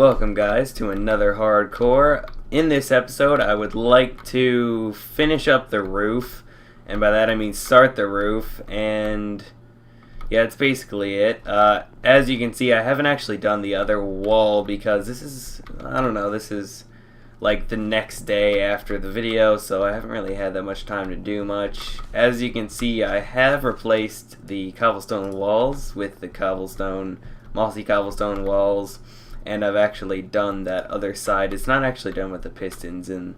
Welcome guys to another hardcore. In this episode I would like to finish up the roof, and by that I mean start the roof, and yeah, that's basically it. As you can see, I haven't actually done the other wall because this is like the next day after the video, so I haven't really had that much time to do much. As you can see, I have replaced the cobblestone walls with the mossy cobblestone walls, and I've actually done that other side. It's not actually done with the pistons and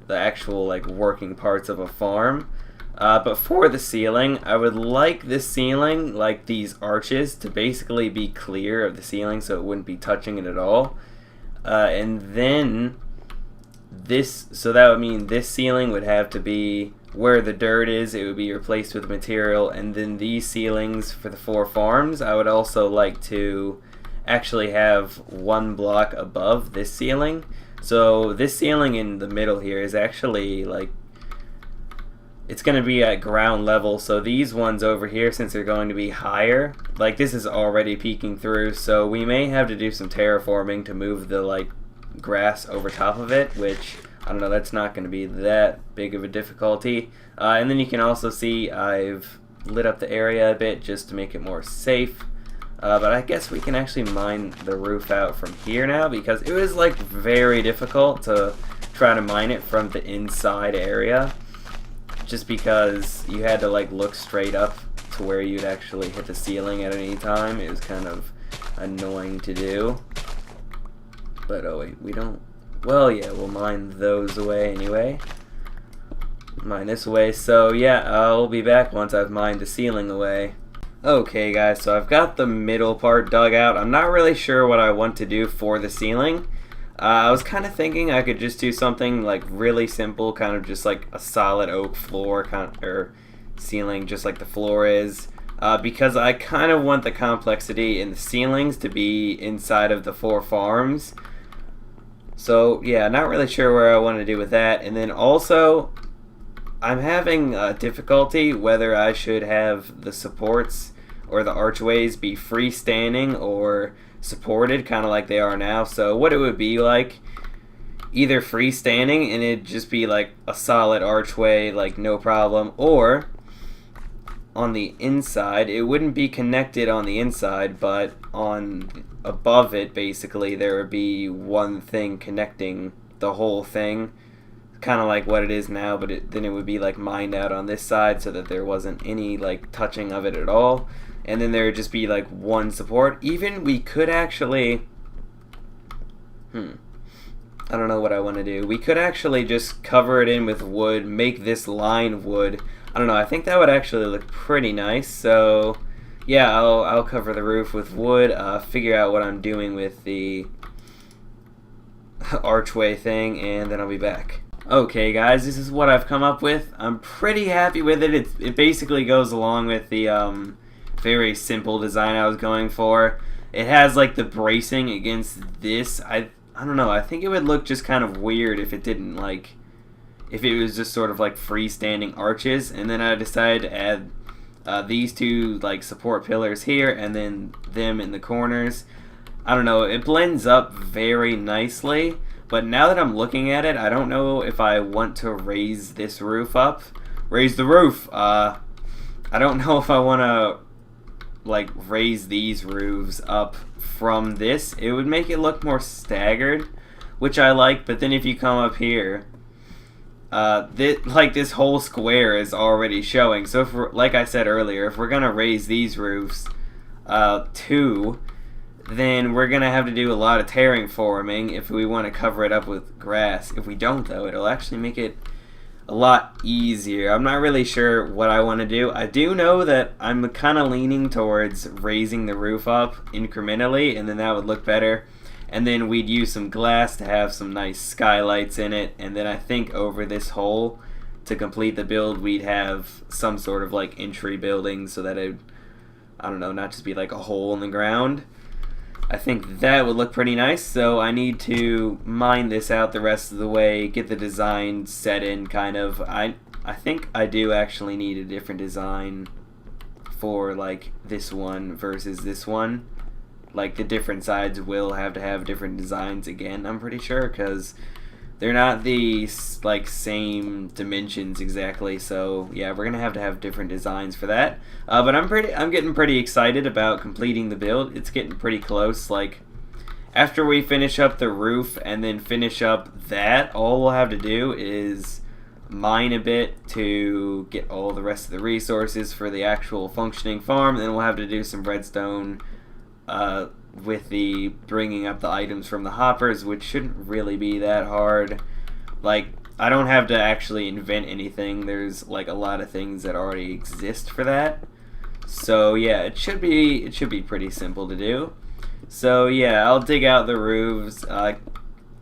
the actual like working parts of a farm. But for the ceiling, I would like this ceiling, like these arches, to basically be clear of the ceiling so it wouldn't be touching it at all. And then so that would mean this ceiling would have to be where the dirt is, it would be replaced with material, and then these ceilings for the 4 farms, I would also like to actually have one block above this ceiling. So this ceiling in the middle here is actually like, it's going to be at ground level, so these ones over here, since they're going to be higher, like this is already peeking through, so we may have to do some terraforming to move the like grass over top of it, which I don't know, that's not going to be that big of a difficulty. And then you can also see I've lit up the area a bit just to make it more safe. But I guess we can actually mine the roof out from here now, because it was like very difficult to try to mine it from the inside area, just because you had to like look straight up to where you'd actually hit the ceiling at any time. It was kind of annoying to do. But oh wait, we don't, well yeah, we'll mine those away anyway. Mine this away, so yeah, I'll be back once I've mined the ceiling away. Okay guys, so I've got the middle part dug out. I'm not really sure what I want to do for the ceiling. I was kind of thinking I could just do something like really simple, kind of just like a solid oak floor, or ceiling just like the floor is. Because I kind of want the complexity in the ceilings to be inside of the 4 farms. So yeah, not really sure where I want to do with that. And then also, I'm having difficulty whether I should have the supports or the archways be freestanding or supported, kind of like they are now. So what it would be like, either freestanding and it'd just be like a solid archway, like no problem, or on the inside, it wouldn't be connected on the inside, but on above it, basically, there would be one thing connecting the whole thing. Kind of like what it is now, but then it would be like mined out on this side so that there wasn't any like touching of it at all, and then there would just be like one support. Even we could actually I don't know what I want to do. We could actually just cover it in with wood, make this line wood. I don't know, I think that would actually look pretty nice. So yeah, I'll cover the roof with wood, figure out what I'm doing with the archway thing, and then I'll be back. Okay guys, this is what I've come up with. I'm pretty happy with it. It basically goes along with the very simple design I was going for. It has like the bracing against this. I don't know, I think it would look just kind of weird if it didn't, like, if it was just sort of like freestanding arches. And then I decided to add these 2 like support pillars here and then them in the corners. I don't know, it blends up very nicely. But now that I'm looking at it, I don't know if I want to raise this roof up. Raise the roof! I don't know if I want to like raise these roofs up from this. It would make it look more staggered, which I like, but then if you come up here, this whole square is already showing. So if like I said earlier, if we're going to raise these roofs too, then we're going to have to do a lot of terraforming if we want to cover it up with grass. If we don't, though, it'll actually make it a lot easier. I'm not really sure what I want to do. I do know that I'm kind of leaning towards raising the roof up incrementally, and then that would look better. And then we'd use some glass to have some nice skylights in it, and then I think over this hole, to complete the build, we'd have some sort of like entry building so that it, I don't know, not just be like a hole in the ground. I think that would look pretty nice, so I need to mine this out the rest of the way, get the design set in, kind of. I think I do actually need a different design for like this one versus this one. like the different sides will have to have different designs again, I'm pretty sure, because they're not the like same dimensions exactly. So yeah, we're gonna have to have different designs for that. But I'm getting pretty excited about completing the build. It's getting pretty close. Like after we finish up the roof and then finish up that, all we'll have to do is mine a bit to get all the rest of the resources for the actual functioning farm. Then we'll have to do some redstone with the bringing up the items from the hoppers, which shouldn't really be that hard. Like, I don't have to actually invent anything. There's like a lot of things that already exist for that. So yeah, it should be pretty simple to do. So yeah, I'll dig out the roofs. I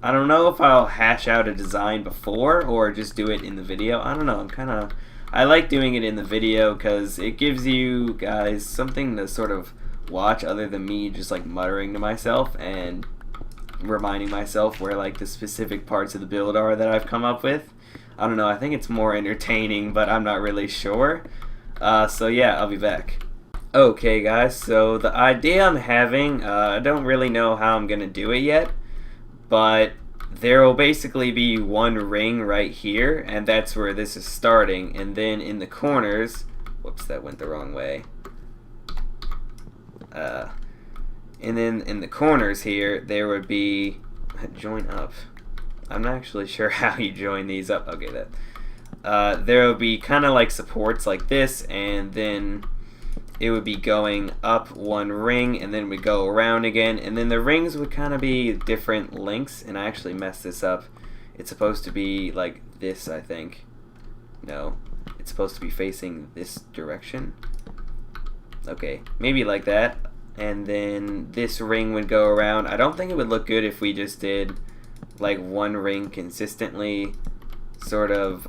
don't know if I'll hash out a design before or just do it in the video. I don't know. I like doing it in the video because it gives you guys something to sort of watch other than me just like muttering to myself and reminding myself where like the specific parts of the build are that I've come up with. I don't know. I think it's more entertaining, but I'm not really sure. So yeah, I'll be back. Okay, guys. So the idea I'm having, I don't really know how I'm gonna do it yet. But there will basically be one ring right here, and that's where this is starting. And then in the corners, whoops, that went the wrong way. And then in the corners here, there would be join up. I'm not actually sure how you join these up. Okay, that there will be kind of like supports like this, and then it would be going up one ring, and then we go around again, and then the rings would kind of be different lengths. And I actually messed this up. It's supposed to be like this, I think. No, it's supposed to be facing this direction. Okay, maybe like that. And then this ring would go around. I don't think it would look good if we just did like one ring consistently, sort of.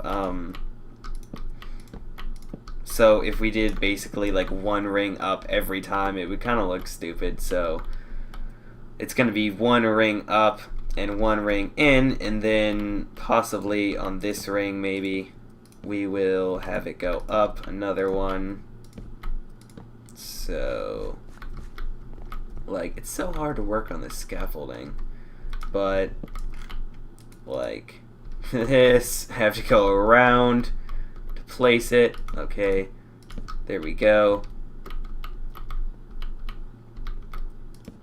So if we did basically like one ring up every time, it would kind of look stupid. So it's going to be one ring up and one ring in, and then possibly on this ring maybe we will have it go up another one. So like, it's so hard to work on this scaffolding, but like this, have to go around place it. Okay, there we go,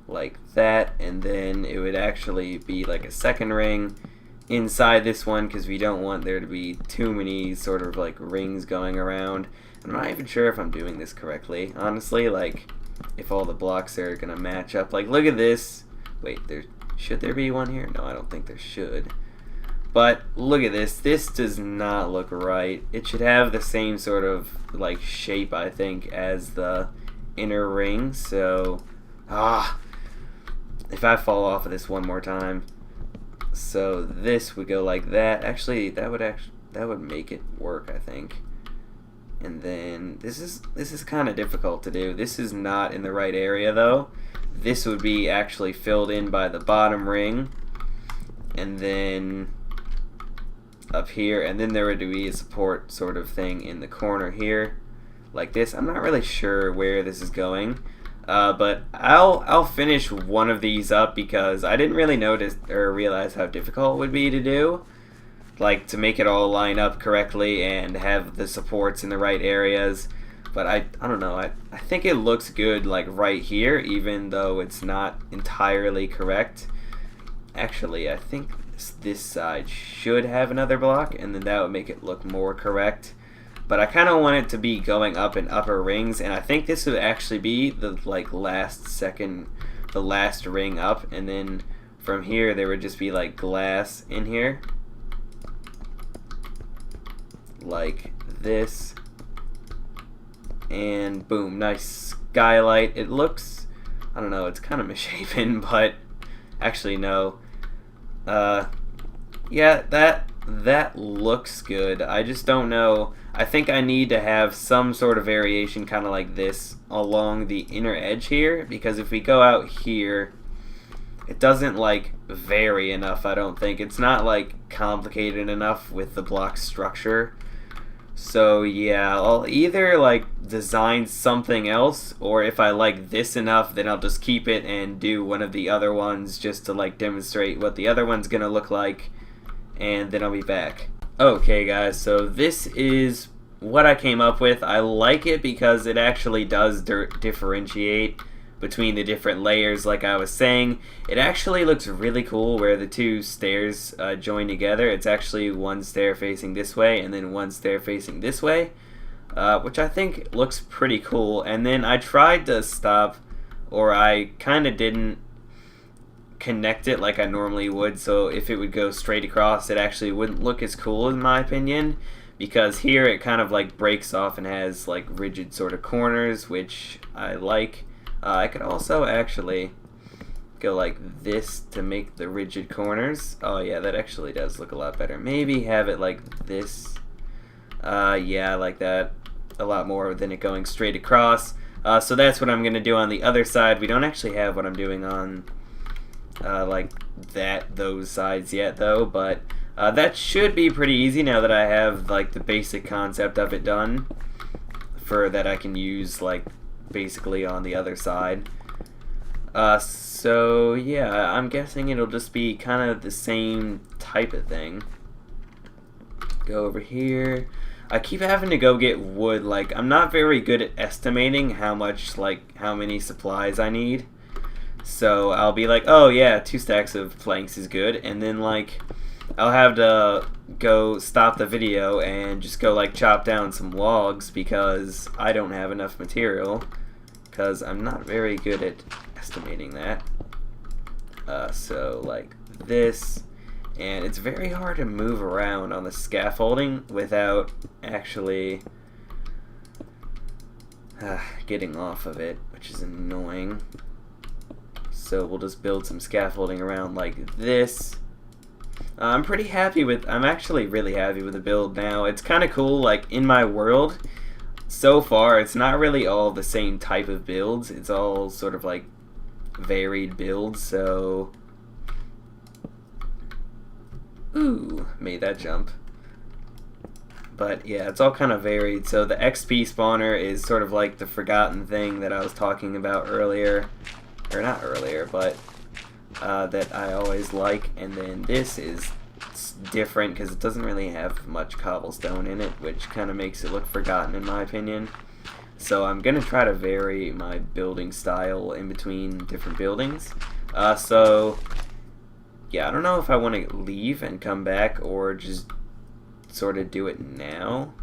like that. And then it would actually be like a second ring inside this one, because we don't want there to be too many sort of like rings going around. I'm not even sure if I'm doing this correctly, honestly, like if all the blocks are gonna match up. Like, look at this. Wait, should there be one here? No, I don't think there should. But look at this. This does not look right. It should have the same sort of like shape, I think, as the inner ring. So, if I fall off of this one more time. So this would go like that. Actually, that would make it work, I think. And then this is kind of difficult to do. This is not in the right area though. This would be actually filled in by the bottom ring, and then up here, and then there would be a support sort of thing in the corner here, like this. I'm not really sure where this is going, but I'll finish one of these up because I didn't really notice or realize how difficult it would be to do, like to make it all line up correctly and have the supports in the right areas. But I don't know, I think it looks good like right here, even though it's not entirely correct. Actually, I think this side should have another block, and then that would make it look more correct. But I kind of want it to be going up in upper rings, and I think this would actually be the like last ring up, and then from here there would just be like glass in here, like this. And boom, nice skylight. It looks, I don't know, it's kind of misshapen, but actually no. Yeah, that looks good. I just don't know. I think I need to have some sort of variation kind of like this along the inner edge here, because if we go out here, it doesn't like vary enough, I don't think. It's not like complicated enough with the block structure So yeah, I'll either like design something else, or if I like this enough, then I'll just keep it and do one of the other ones just to like demonstrate what the other one's gonna look like, and then I'll be back. Okay guys, so this is what I came up with. I like it because it actually does differentiate between the different layers. Like I was saying, it actually looks really cool where the two stairs join together. It's actually one stair facing this way and then one stair facing this way, which I think looks pretty cool. And then I tried to stop, or I kind of didn't connect it like I normally would, so if it would go straight across, it actually wouldn't look as cool in my opinion, because here it kind of like breaks off and has like rigid sort of corners, which I like. I could also actually go like this to make the rigid corners. Oh yeah, that actually does look a lot better. Maybe have it like this. Yeah, I like that a lot more than it going straight across. So that's what I'm going to do on the other side. We don't actually have what I'm doing on like those sides yet though, but that should be pretty easy now that I have like the basic concept of it done, for that I can use like basically on the other side. So yeah, I'm guessing it'll just be kind of the same type of thing. Go over here. I keep having to go get wood. Like, I'm not very good at estimating how many supplies I need. So I'll be like, oh yeah, 2 stacks of planks is good, and then like I'll have to go stop the video and just go like chop down some logs because I don't have enough material, because I'm not very good at estimating that. So like this, and it's very hard to move around on the scaffolding without actually getting off of it, which is annoying. So we'll just build some scaffolding around like this. I'm actually really happy with the build now. It's kind of cool, like in my world, so far it's not really all the same type of builds. It's all sort of like varied builds, so... Ooh, made that jump. But yeah, it's all kind of varied. So the XP spawner is sort of like the forgotten thing that I was talking about earlier. Or not earlier, but that I always like. And then this is different because it doesn't really have much cobblestone in it, which kind of makes it look forgotten in my opinion. So I'm going to try to vary my building style in between different buildings. So yeah, I don't know if I want to leave and come back or just sort of do it now.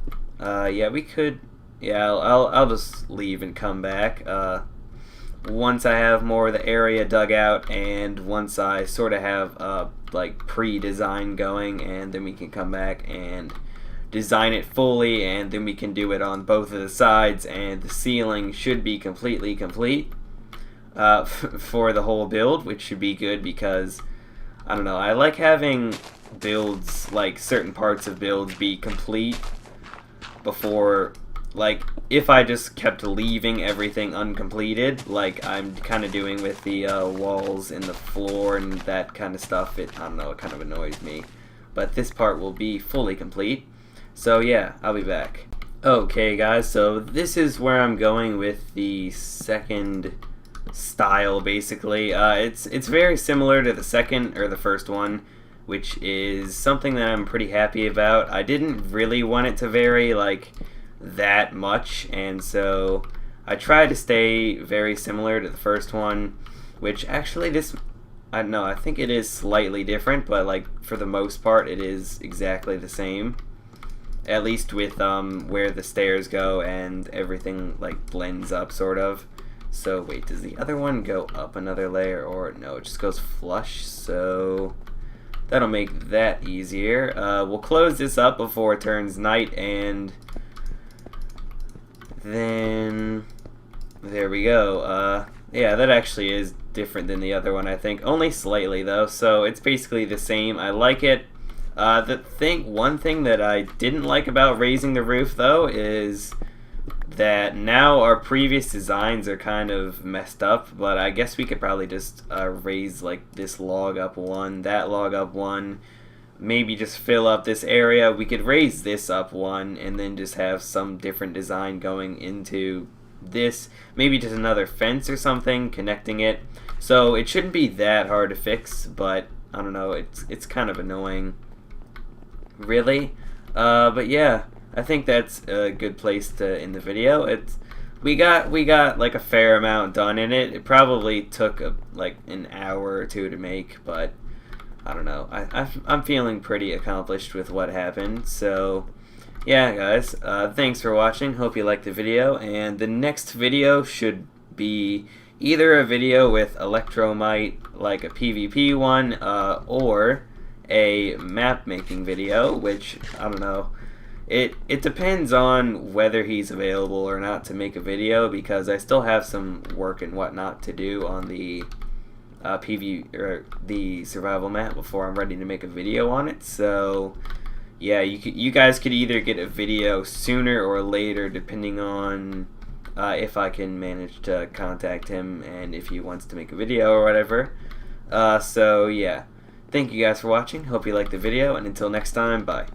Yeah, we could. Yeah, I'll just leave and come back. Once I have more of the area dug out, and once I sort of have like pre-design going, and then we can come back and design it fully, and then we can do it on both of the sides, and the ceiling should be completely complete for the whole build, which should be good because, I don't know, I like having builds, like certain parts of builds be complete before, like, if I just kept leaving everything uncompleted, like I'm kind of doing with the walls and the floor and that kind of stuff, I don't know, it kind of annoys me. But this part will be fully complete. So yeah, I'll be back. Okay guys, so this is where I'm going with the second style basically. It's very similar to the second, or the first one, which is something that I'm pretty happy about. I didn't really want it to vary like that much, and so I tried to stay very similar to the first one, which actually this, I don't know, I think it is slightly different, but like for the most part it is exactly the same, at least with where the stairs go and everything like blends up sort of. So wait, does the other one go up another layer, or no, it just goes flush? So that'll make that easier. We'll close this up before it turns night, and then there we go. Yeah, that actually is different than the other one, I think. Only slightly though, so it's basically the same. I like it. One thing that I didn't like about raising the roof though is that now our previous designs are kind of messed up, but I guess we could probably just raise like this log up one, that log up one, maybe just fill up this area. We could raise this up one and then just have some different design going into this. Maybe just another fence or something connecting it. So it shouldn't be that hard to fix, but I don't know, it's kind of annoying, really. But yeah, I think that's a good place to end the video. We got like a fair amount done in it. It probably took like an hour or two to make, but I don't know. I'm feeling pretty accomplished with what happened. So yeah, guys, thanks for watching. Hope you liked the video, and the next video should be either a video with Electromite, like a PvP one, or a map making video, which I don't know. It depends on whether he's available or not to make a video, because I still have some work and whatnot to do on the the survival map before I'm ready to make a video on it. So yeah, you guys could either get a video sooner or later, depending on if I can manage to contact him and if he wants to make a video or whatever. So yeah, thank you guys for watching. Hope you liked the video, and until next time, bye.